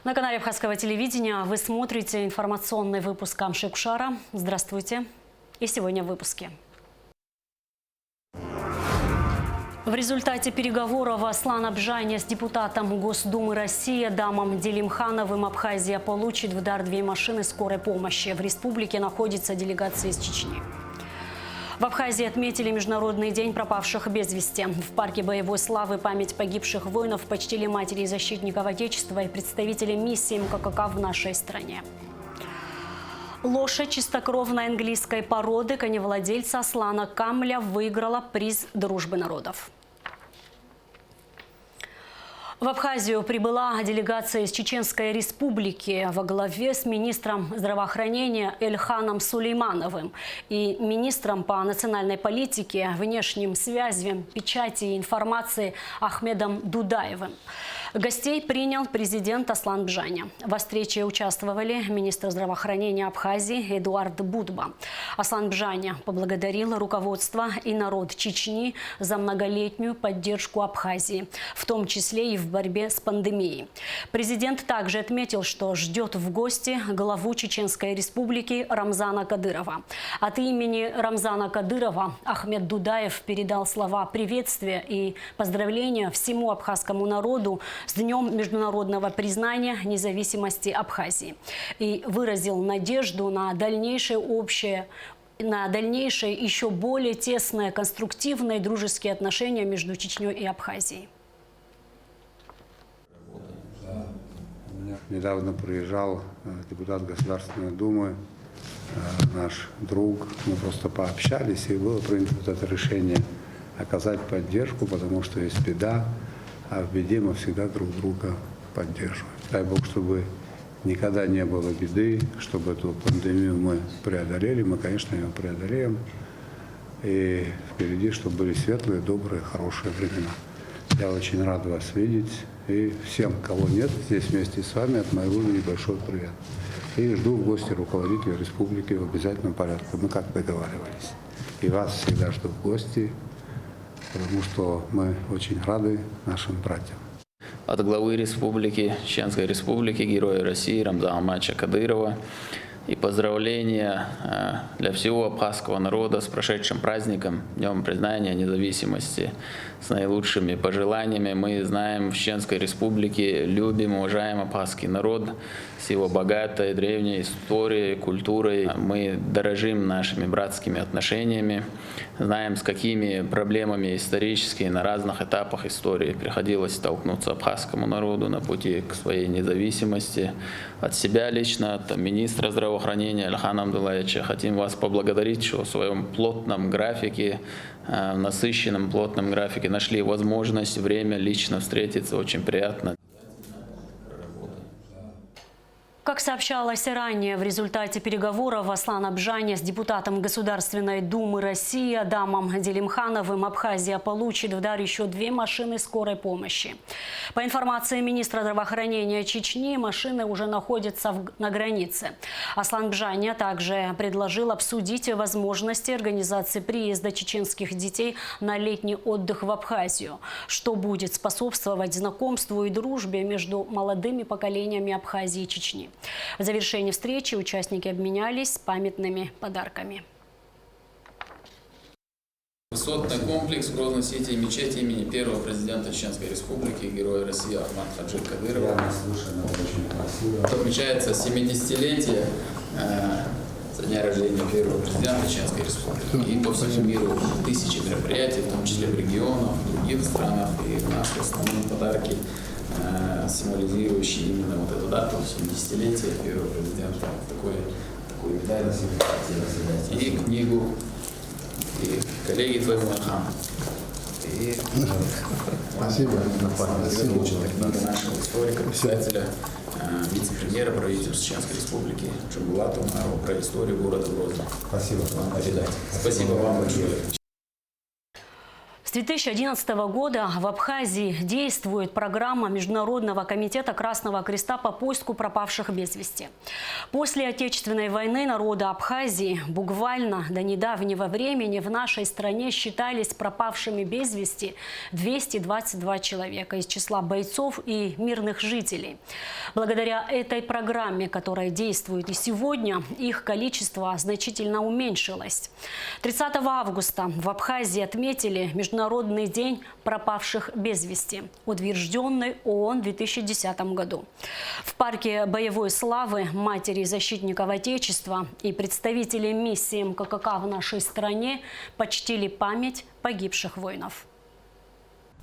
На канале Абхазского телевидения вы смотрите информационный выпуск Камши-Кушара. Здравствуйте. И сегодня в выпуске. В результате переговоров Аслан Абжаня с депутатом Госдумы России Адамом Делимхановым Абхазия получит в дар 2 машины скорой помощи. В республике находится делегация из Чечни. В Абхазии отметили Международный день пропавших без вести. В парке боевой славы память погибших воинов почтили матерей защитников Отечества и представителей миссии МКК в нашей стране. Лошадь чистокровной английской породы коневладельца Аслана Камля выиграла приз Дружбы народов. В Абхазию прибыла делегация из Чеченской Республики во главе с министром здравоохранения Эльханом Сулеймановым и министром по национальной политике, внешним связям, печати и информации Ахмедом Дудаевым. Гостей принял президент Аслан Абжаня. Во встрече участвовали министр здравоохранения Абхазии Эдуард Будба. Аслан Абжаня поблагодарил руководство и народ Чечни за многолетнюю поддержку Абхазии, в том числе и в борьбе с пандемией. Президент также отметил, что ждет в гости главу Чеченской Республики Рамзана Кадырова. От имени Рамзана Кадырова Ахмед Дудаев передал слова приветствия и поздравления всему абхазскому народу с Днем международного признания независимости Абхазии и выразил надежду на дальнейшее еще более тесные, конструктивные дружеские отношения между Чечней и Абхазией. Недавно приезжал депутат Государственной Думы, наш друг. Мы просто пообщались, и было принято вот это решение оказать поддержку, потому что есть беда, а в беде мы всегда друг друга поддерживаем. Дай Бог, чтобы никогда не было беды, чтобы эту пандемию мы преодолели. Мы, конечно, ее преодолеем. И впереди, чтобы были светлые, добрые, хорошие времена. Я очень рад вас видеть. И всем, кого нет, здесь вместе с вами от моего имени большой привет. И жду в гости руководителя республики в обязательном порядке. Мы как договаривались. И вас всегда жду в гости, потому что мы очень рады нашим братьям. От главы республики, Чеченской Республики, Героя России Рамзана Абжаня Кадырова и поздравления для всего абхазского народа с прошедшим праздником, Днем признания независимости, с наилучшими пожеланиями. Мы знаем, в Чеченской Республике любим, уважаем абхазский народ с его богатой древней историей, культурой. Мы дорожим нашими братскими отношениями, знаем, с какими проблемами исторически на разных этапах истории приходилось столкнуться абхазскому народу на пути к своей независимости. От себя лично, от министра здравоохранения Эльхана Абдуллаевича хотим вас поблагодарить, что в своем плотном графике, насыщенном плотном графике нашли возможность, время лично встретиться. Очень приятно. Как сообщалось ранее, в результате переговоров Аслан Абжаня с депутатом Государственной Думы России Адамом Делимхановым Абхазия получит в дар еще 2 машины скорой помощи. По информации министра здравоохранения Чечни, машины уже находятся на границе. Аслан Абжаня также предложил обсудить возможности организации приезда чеченских детей на летний отдых в Абхазию, что будет способствовать знакомству и дружбе между молодыми поколениями Абхазии и Чечни. В завершении встречи участники обменялись памятными подарками. Высотный комплекс в Грозном-Сити и мечети имени первого президента Чеченской Республики, Героя России Ахмада Хаджи Кадырова. Отмечается 70-летие со дня рождения первого президента Чеченской Республики. И по всему миру тысячи мероприятий, в том числе в регионах, в других странах. И у нас в основном подарки, символизирующий именно вот эту дату, 70-летие первого президента, такую медаль, и книгу, и коллеги твоему Эльхану. И спасибо. Книга нашего историка, писателя, вице-премьера правительства Чеченской Республики Джамбулата Умарова про историю города Грозного. Спасибо. Вам передать. Спасибо вам большое. 2011 года в Абхазии действует программа Международного комитета Красного Креста по поиску пропавших без вести. После Отечественной войны народы Абхазии буквально до недавнего времени в нашей стране считались пропавшими без вести 222 человека из числа бойцов и мирных жителей. Благодаря этой программе, которая действует и сегодня, их количество значительно уменьшилось. 30 августа в Абхазии отметили Международный день пропавших без вести, утвержденный ООН в 2010 году. В парке боевой славы матери защитников Отечества и представители миссии МККК в нашей стране почтили память погибших воинов.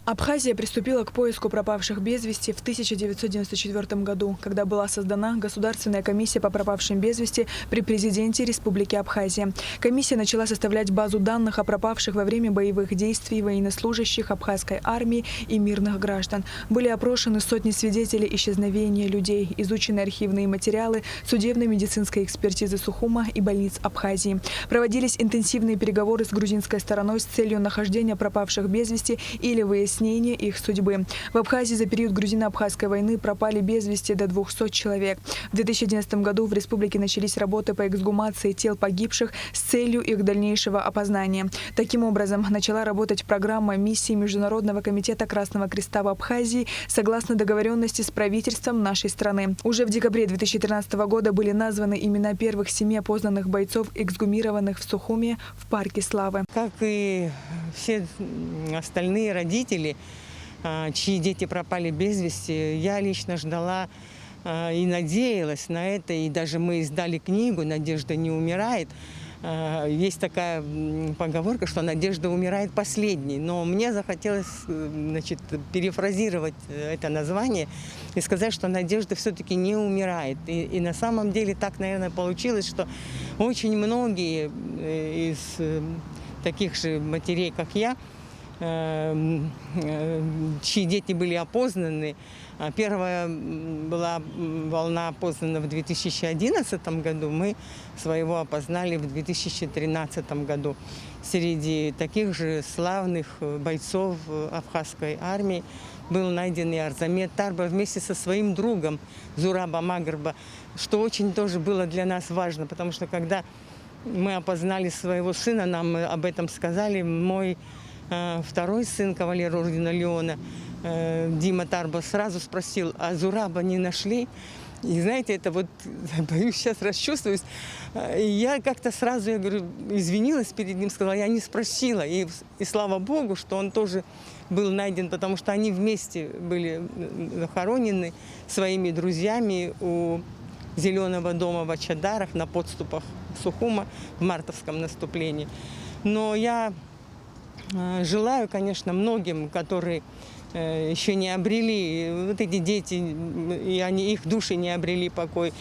Абхазия приступила к поиску пропавших без вести в 1994 году, когда была создана Государственная комиссия по пропавшим без вести при президенте Республики Абхазия. Комиссия начала составлять базу данных о пропавших во время боевых действий военнослужащих абхазской армии и мирных граждан. Были опрошены сотни свидетелей исчезновения людей, изучены архивные материалы судебно-медицинской экспертизы Сухума и больниц Абхазии. Проводились интенсивные переговоры с грузинской стороной с целью нахождения пропавших без вести или выяснения их судьбы. В Абхазии за период грузино-абхазской войны пропали без вести до 200 человек. В 2011 году в республике начались работы по эксгумации тел погибших с целью их дальнейшего опознания. Таким образом, начала работать программа миссии Международного комитета Красного Креста в Абхазии согласно договоренности с правительством нашей страны. Уже в декабре 2013 года были названы имена первых 7 опознанных бойцов, эксгумированных в Сухуме в парке славы. Как и все остальные родители, чьи дети пропали без вести, я лично ждала и надеялась на это. И даже мы издали книгу «Надежда не умирает». Есть такая поговорка, что надежда умирает последней. Но мне захотелось, перефразировать это название и сказать, что надежда все-таки не умирает. И на самом деле так, наверное, получилось, что очень многие из таких же матерей, как я, чьи дети были опознаны. Первая была волна опознана в 2011 году, мы своего опознали в 2013 году. Среди таких же славных бойцов абхазской армии был найден и Арзамет Тарба вместе со своим другом Зураба Магрба, что очень тоже было для нас важно, потому что когда мы опознали своего сына, нам об этом сказали. Мой второй сын, кавалер ордена Леона, Дима Тарба, сразу спросил, а Зураба не нашли? И знаете, это вот, боюсь, сейчас расчувствуюсь. И я как-то сразу, я говорю, извинилась перед ним, сказала, я не спросила. И слава Богу, что он тоже был найден, потому что они вместе были захоронены своими друзьями у Зеленого дома в Ачадарах на подступах Сухума в мартовском наступлении. Но я желаю, конечно, многим, которые еще не обрели, вот эти дети, и их души не обрели покой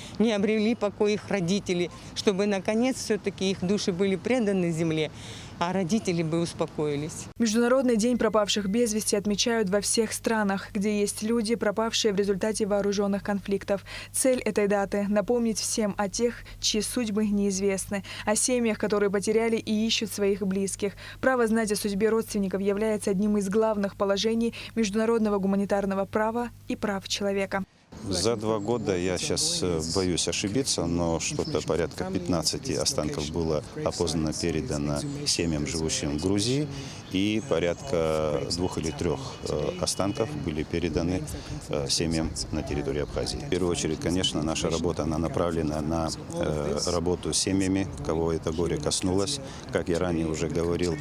их родители, чтобы, наконец, все-таки их души были преданы земле, а родители бы успокоились. Международный день пропавших без вести отмечают во всех странах, где есть люди, пропавшие в результате вооруженных конфликтов. Цель этой даты – напомнить всем о тех, чьи судьбы неизвестны, о семьях, которые потеряли и ищут своих близких. Право знать о судьбе родственников является одним из главных положений международного гуманитарного права и прав человека. За 2 года, я сейчас боюсь ошибиться, но что-то порядка 15 останков было опознано, передано семьям, живущим в Грузии, и порядка 2 или 3 останков были переданы семьям на территории Абхазии. В первую очередь, конечно, наша работа она направлена на работу с семьями, кого это горе коснулось. Как я ранее уже говорил,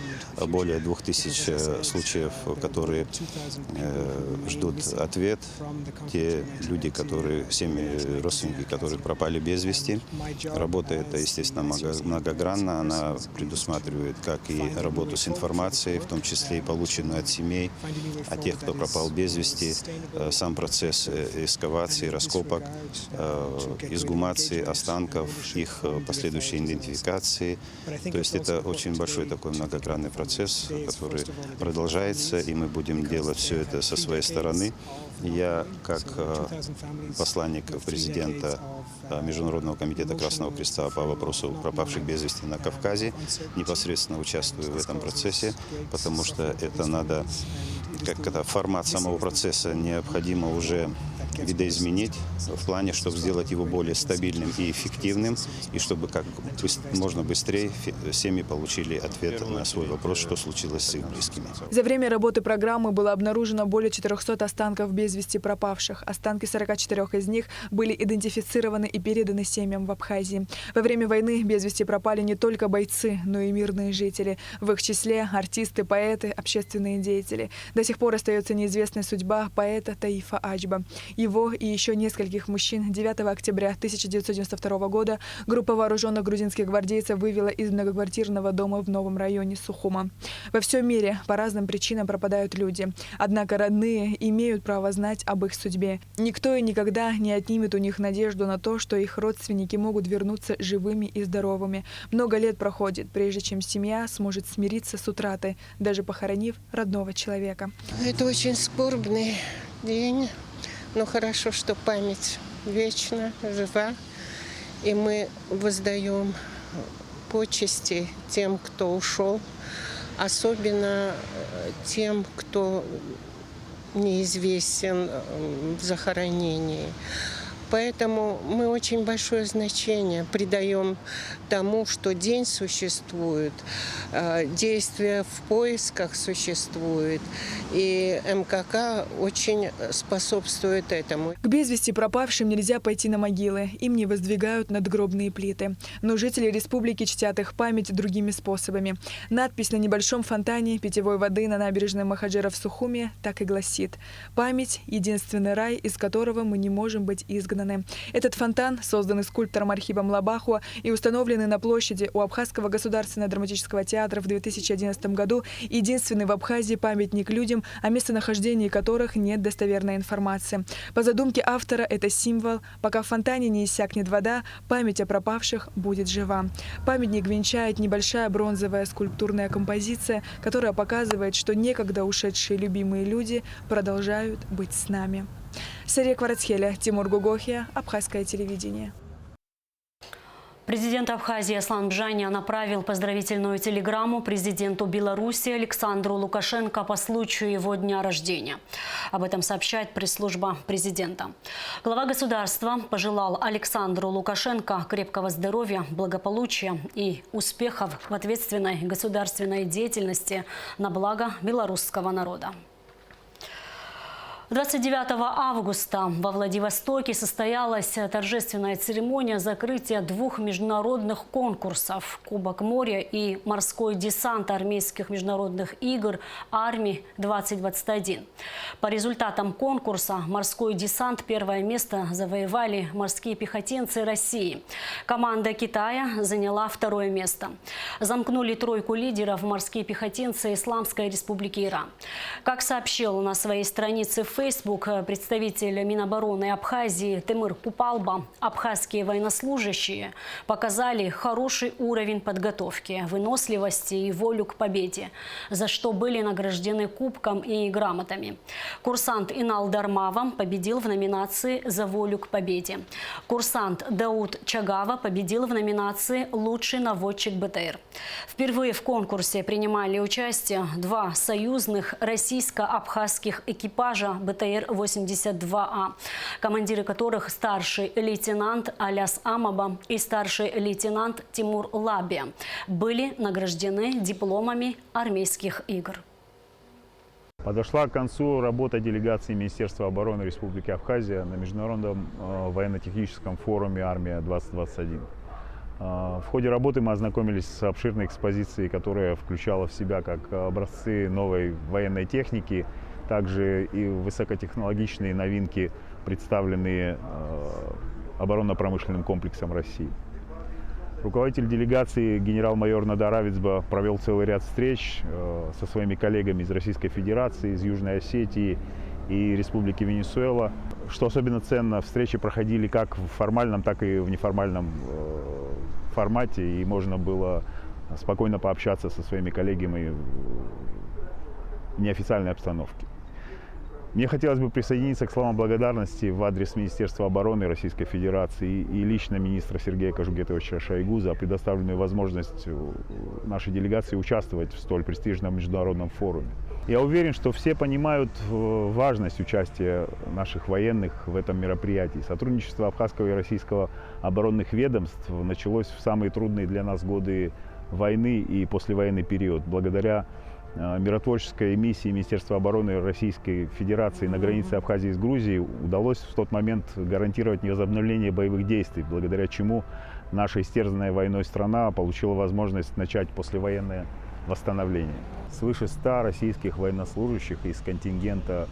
более 2000 случаев, которые ждут ответ. Те люди, семьи, родственники, которые пропали без вести. Работа эта, естественно, многогранна. Она предусматривает как и работу с информацией, в том числе и полученную от семей, от тех, кто пропал без вести, сам процесс экскавации, раскопок, эксгумации останков, их последующей идентификации. То есть это очень большой такой многогранный процесс, который продолжается, и мы будем делать все это со своей стороны. Я, как посланник президента Международного комитета Красного Креста по вопросу пропавших без вести на Кавказе. Непосредственно участвую в этом процессе, потому что это надо, как это, формат самого процесса необходимо уже видоизменить в плане, чтобы сделать его более стабильным и эффективным, и чтобы как можно быстрее семьи получили ответ на свой вопрос, что случилось с их близкими. За время работы программы было обнаружено более 400 останков без вести пропавших. Останки 44 из них были идентифицированы и переданы семьям в Абхазии. Во время войны без вести пропали не только бойцы, но и мирные жители. В их числе артисты, поэты, общественные деятели. До сих пор остается неизвестной судьба поэта Таифа Ачба. Его и еще нескольких мужчин 9 октября 1992 года группа вооруженных грузинских гвардейцев вывела из многоквартирного дома в новом районе Сухума. Во всем мире по разным причинам пропадают люди. Однако родные имеют право знать об их судьбе. Никто и никогда не отнимет у них надежду на то, что их родственники могут вернуться живыми и здоровыми. Много лет проходит, прежде чем семья сможет смириться с утратой, даже похоронив родного человека. Это очень скорбный день. Но хорошо, что память вечна, жива, и мы воздаем почести тем, кто ушел, особенно тем, кто неизвестен в захоронении. Поэтому мы очень большое значение придаем тому, что день существует, действия в поисках существует, и МКК очень способствует этому. К без вести пропавшим нельзя пойти на могилы, им не воздвигают надгробные плиты. Но жители республики чтят их память другими способами. Надпись на небольшом фонтане питьевой воды на набережной Махаджира в Сухуме так и гласит: «Память – единственный рай, из которого мы не можем быть изгнаны». Этот фонтан, созданный скульптором Архипом Лабахуа и установленный на площади у Абхазского государственного драматического театра в 2011 году, единственный в Абхазии памятник людям, о местонахождении которых нет достоверной информации. По задумке автора, это символ: пока в фонтане не иссякнет вода, память о пропавших будет жива. Памятник венчает небольшая бронзовая скульптурная композиция, которая показывает, что некогда ушедшие любимые люди продолжают быть с нами. Сария Кварацхеля, Тимур Гугохия, Абхазское телевидение. Президент Абхазии Аслан Бжаня направил поздравительную телеграмму президенту Беларуси Александру Лукашенко по случаю его дня рождения. Об этом сообщает пресс-служба президента. Глава государства пожелал Александру Лукашенко крепкого здоровья, благополучия и успехов в ответственной государственной деятельности на благо белорусского народа. 29 августа во Владивостоке состоялась торжественная церемония закрытия 2 международных конкурсов «Кубок моря» и «Морской десант армейских международных игр Арми-2021». По результатам конкурса «Морской десант» первое место завоевали морские пехотинцы России. Команда Китая заняла 2 место. Замкнули тройку лидеров морские пехотинцы Исламской Республики Иран. Как сообщил на своей странице в Facebook представитель Минобороны Абхазии Темир Купалба, абхазские военнослужащие показали хороший уровень подготовки, выносливости и волю к победе, за что были награждены кубком и грамотами. Курсант Инал Дармава победил в номинации «За волю к победе». Курсант Дауд Чагава победил в номинации «Лучший наводчик БТР». Впервые в конкурсе принимали участие 2 союзных российско-абхазских экипажа БТР-82А, командиры которых старший лейтенант Аляс Амаба и старший лейтенант Тимур Лабия были награждены дипломами армейских игр. Подошла к концу работа делегации Министерства обороны Республики Абхазия на Международном военно-техническом форуме «Армия-2021». В ходе работы мы ознакомились с обширной экспозицией, которая включала в себя как образцы новой военной техники, также и высокотехнологичные новинки, представленные оборонно-промышленным комплексом России. Руководитель делегации генерал-майор Надар Авицба провел целый ряд встреч со своими коллегами из Российской Федерации, из Южной Осетии и Республики Венесуэла. Что особенно ценно, встречи проходили как в формальном, так и в неформальном формате, и можно было спокойно пообщаться со своими коллегами в неофициальной обстановке. Мне хотелось бы присоединиться к словам благодарности в адрес Министерства обороны Российской Федерации и лично министра Сергея Кожугетовича Шойгу за предоставленную возможность нашей делегации участвовать в столь престижном международном форуме. Я уверен, что все понимают важность участия наших военных в этом мероприятии. Сотрудничество абхазского и российского оборонных ведомств началось в самые трудные для нас годы войны и послевоенный период, благодаря миротворческой миссии Министерства обороны Российской Федерации на границе Абхазии с Грузией удалось в тот момент гарантировать невозобновление боевых действий, благодаря чему наша истерзанная войной страна получила возможность начать послевоенное восстановление. Свыше 100 российских военнослужащих из контингента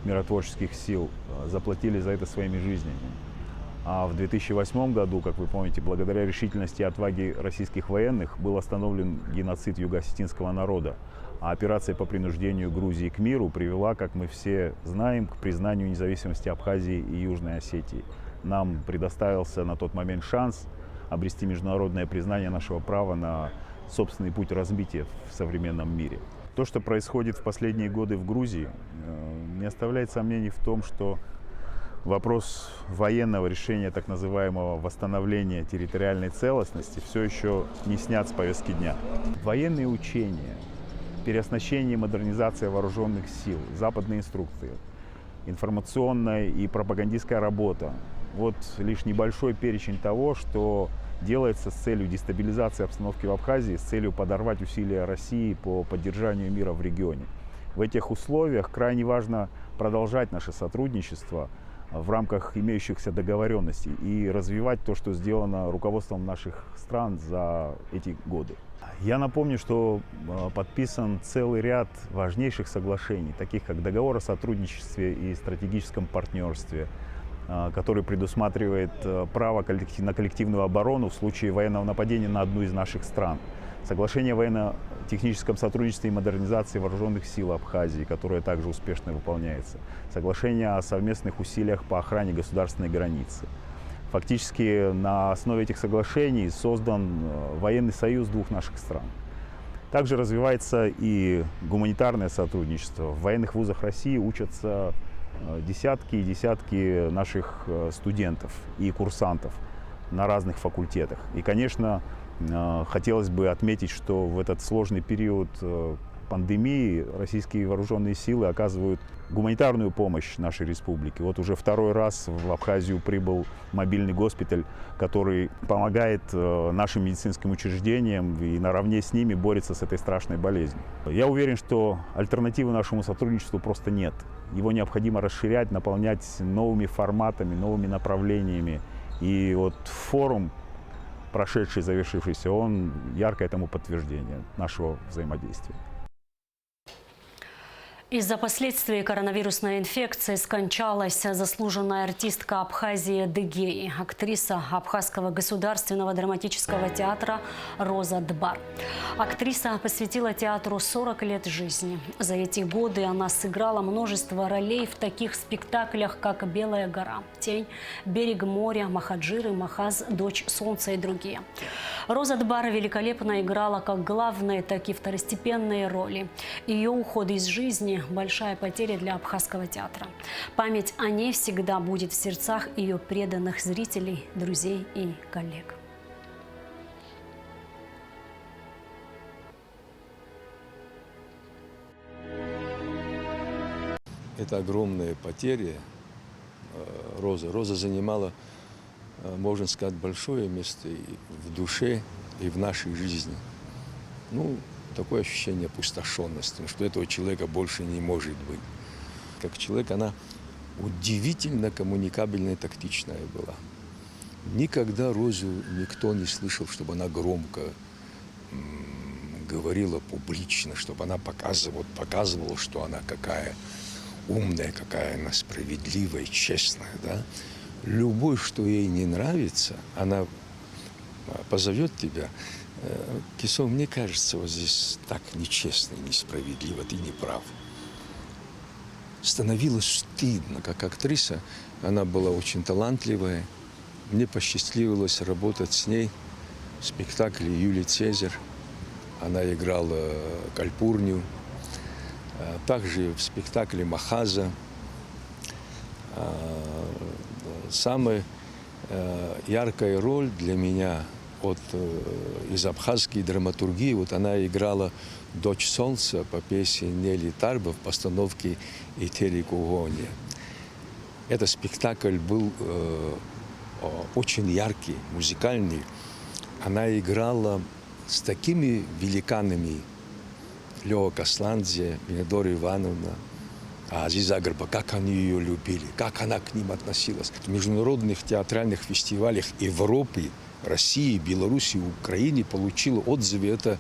миротворческих сил заплатили за это своими жизнями. А в 2008 году, как вы помните, благодаря решительности и отваге российских военных был остановлен геноцид юго-осетинского народа. А операция по принуждению Грузии к миру привела, как мы все знаем, к признанию независимости Абхазии и Южной Осетии. Нам предоставился на тот момент шанс обрести международное признание нашего права на собственный путь развития в современном мире. То, что происходит в последние годы в Грузии, не оставляет сомнений в том, что вопрос военного решения так называемого восстановления территориальной целостности все еще не снят с повестки дня. Военные учения, переоснащение и модернизация вооруженных сил, западные инструкции, информационная и пропагандистская работа – вот лишь небольшой перечень того, что делается с целью дестабилизации обстановки в Абхазии, с целью подорвать усилия России по поддержанию мира в регионе. В этих условиях крайне важно продолжать наше сотрудничество в рамках имеющихся договоренностей и развивать то, что сделано руководством наших стран за эти годы. Я напомню, что подписан целый ряд важнейших соглашений, таких как договор о сотрудничестве и стратегическом партнерстве, который предусматривает право на коллективную оборону в случае военного нападения на одну из наших стран. Соглашение о военно-техническом сотрудничестве и модернизации вооруженных сил Абхазии, которое также успешно выполняется. Соглашение о совместных усилиях по охране государственной границы. Фактически на основе этих соглашений создан военный союз двух наших стран. Также развивается и гуманитарное сотрудничество. В военных вузах России учатся десятки и десятки наших студентов и курсантов на разных факультетах. И, конечно, хотелось бы отметить, что в этот сложный период пандемии российские вооруженные силы оказывают гуманитарную помощь нашей республике. Вот уже второй раз в Абхазию прибыл мобильный госпиталь, который помогает нашим медицинским учреждениям и наравне с ними борется с этой страшной болезнью. Я уверен, что альтернативы нашему сотрудничеству просто нет. Его необходимо расширять, наполнять новыми форматами, новыми направлениями. И вот форум, прошедший, завершившийся, он яркое тому подтверждение нашего взаимодействия. Из-за последствий коронавирусной инфекции скончалась заслуженная артистка Абхазии Дыгей, актриса Абхазского государственного драматического театра Роза Дбар. Актриса посвятила театру 40 лет жизни. За эти годы она сыграла множество ролей в таких спектаклях, как «Белая гора», «Тень», «Берег моря», «Махаджиры», «Махаз», «Дочь солнца» и другие. Роза Дбар великолепно играла как главные, так и второстепенные роли. Ее уход из жизни – большая потеря для Абхазского театра. Память о ней всегда будет в сердцах ее преданных зрителей, друзей и коллег. Это огромная потеря Розы. Роза занимала, можно сказать, большое место и в душе, и в нашей жизни. Ну, такое ощущение опустошенности, что этого человека больше не может быть. Как человек она удивительно коммуникабельная и тактичная была. Никогда Розу никто не слышал, чтобы она громко говорила публично, чтобы она показывала, что она какая умная, какая она справедливая, честная. Да? Любой, что ей не нравится, она позовет тебя. Кисо, мне кажется, вот здесь так нечестно и несправедливо, ты не прав. Становилось стыдно, как актриса. Она была очень талантливая. Мне посчастливилось работать с ней в спектакле «Юлий Цезарь». Она играла Кальпурню. Также в спектакле «Махаза» Самая яркая роль для меня из абхазской драматургии, вот она играла «Дочь солнца» по песне Нели Тарбо в постановке «Этери Кугония». Этот спектакль был очень яркий, музыкальный. Она играла с такими великанами: Лео Касландзе, Минедора Ивановна, Азиза Агрба, как они ее любили, как она к ним относилась. В международных театральных фестивалях Европы, России, Беларуси, Украины получила отзывы. Это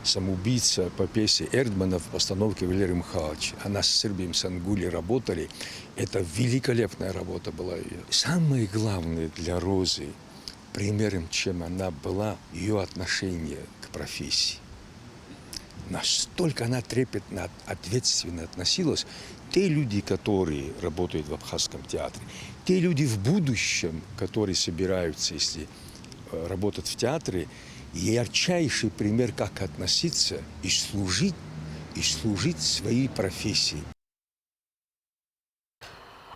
«Самоубийца» по песне Эрдмана в постановке Валерия Михайловича. Она с Сергеем Сангули работали. Это великолепная работа была ее. Самое главное для Розы, примером, чем она была, ее отношение к профессии. Настолько она трепетно, ответственно относилась. Те люди, которые работают в Абхазском театре, те люди в будущем, которые собираются, если работать в театре, ярчайший пример, как относиться и служить своей профессии.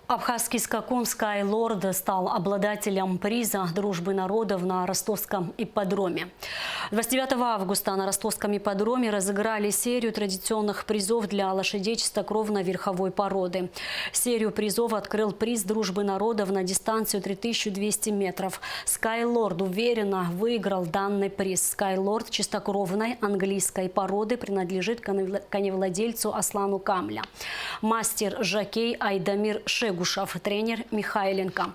Абхазский скакун Skylord стал обладателем приза «Дружбы народов» на ростовском ипподроме. 29 августа на ростовском ипподроме разыграли серию традиционных призов для лошадей чистокровной верховой породы. Серию призов открыл приз «Дружбы народов» на дистанцию 3200 метров. Skylord уверенно выиграл данный приз. Skylord чистокровной английской породы принадлежит коневладельцу Аслану Камля. Мастер-жокей Айдамир Шегушев, тренер Михайленко.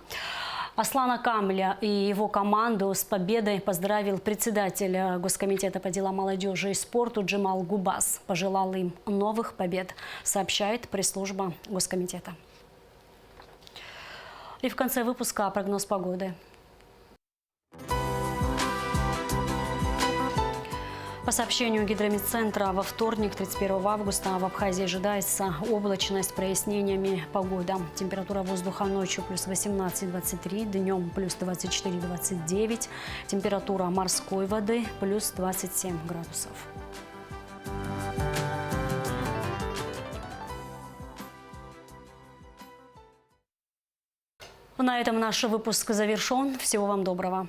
Аслана Камля и его команду с победой поздравил председатель Госкомитета по делам молодежи и спорту Джемал Губас. Пожелал им новых побед, сообщает пресс-служба Госкомитета. И в конце выпуска прогноз погоды. По сообщению Гидромедцентра, во вторник, 31 августа, в Абхазии ожидается облачность с прояснениями погода. Температура воздуха ночью плюс 18-23, днем плюс 24-29. Температура морской воды плюс 27 градусов. На этом наш выпуск завершен. Всего вам доброго.